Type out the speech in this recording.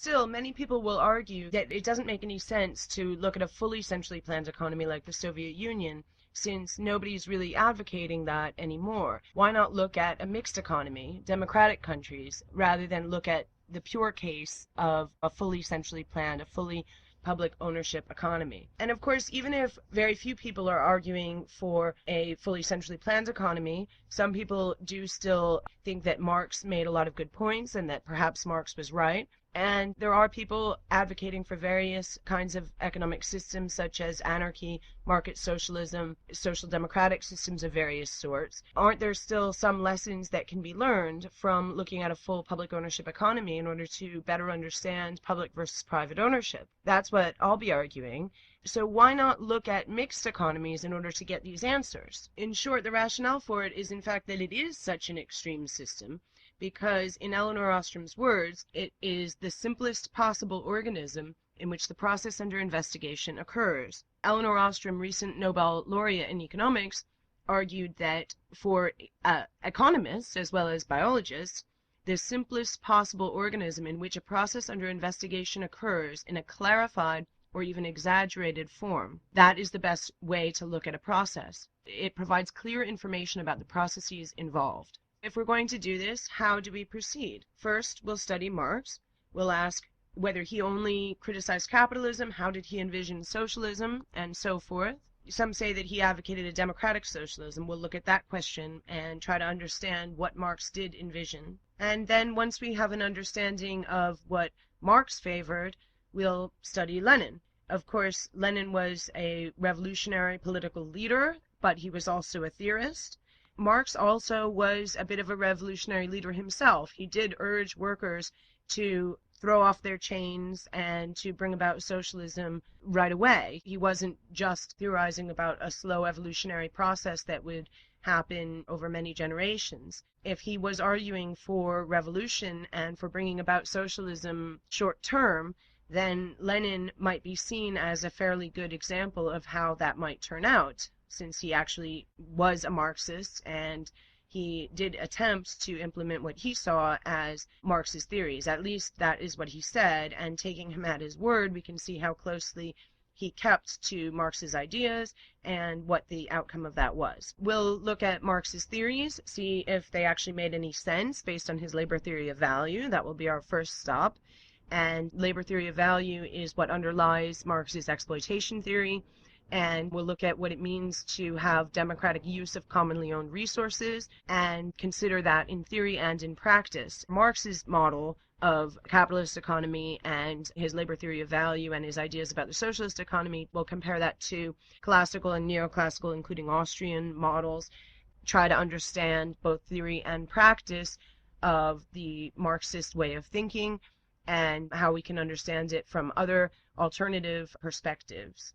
Still, many people will argue that it doesn't make any sense to look at a fully centrally planned economy like the Soviet Union, since nobody's really advocating that anymore. Why not look at a mixed economy, democratic countries, rather than look at the pure case of a fully centrally planned, a fully public ownership economy? And of course, even if very few people are arguing for a fully centrally planned economy, some people do still think that Marx made a lot of good points and that perhaps Marx was right. And there are people advocating for various kinds of economic systems, such as anarchy, market socialism, social democratic systems of various sorts. Aren't there still some lessons that can be learned from looking at a full public ownership economy in order to better understand public versus private ownership? That's what I'll be arguing. So why not look at mixed economies in order to get these answers? In short, the rationale for it is in fact that it is such an extreme system, because in Elinor Ostrom's words, it is the simplest possible organism in which the process under investigation occurs. Elinor Ostrom, recent Nobel laureate in economics, argued that for economists as well as biologists, the simplest possible organism in which a process under investigation occurs in a clarified or even exaggerated form, that is the best way to look at a process. It provides clear information about the processes involved. If we're going to do this, how do we proceed? First, we'll study Marx. We'll ask whether he only criticized capitalism, how did he envision socialism, and so forth. Some say that he advocated a democratic socialism. We'll look at that question and try to understand what Marx did envision. And then once we have an understanding of what Marx favored, we'll study Lenin. Of course, Lenin was a revolutionary political leader, but he was also a theorist. Marx also was a bit of a revolutionary leader himself. He did urge workers to throw off their chains and to bring about socialism right away. He wasn't just theorizing about a slow evolutionary process that would happen over many generations. If he was arguing for revolution and for bringing about socialism short term, then Lenin might be seen as a fairly good example of how that might turn out, since he actually was a Marxist and he did attempt to implement what he saw as Marx's theories. At least that is what he said, and taking him at his word, we can see how closely he kept to Marx's ideas and what the outcome of that was. We'll look at Marx's theories, see if they actually made any sense based on his labor theory of value. That will be our first stop. And labor theory of value is what underlies Marx's exploitation theory. And we'll look at what it means to have democratic use of commonly owned resources and consider that in theory and in practice. Marx's model of capitalist economy and his labor theory of value and his ideas about the socialist economy, we'll compare that to classical and neoclassical, including Austrian models, try to understand both theory and practice of the Marxist way of thinking and how we can understand it from other alternative perspectives.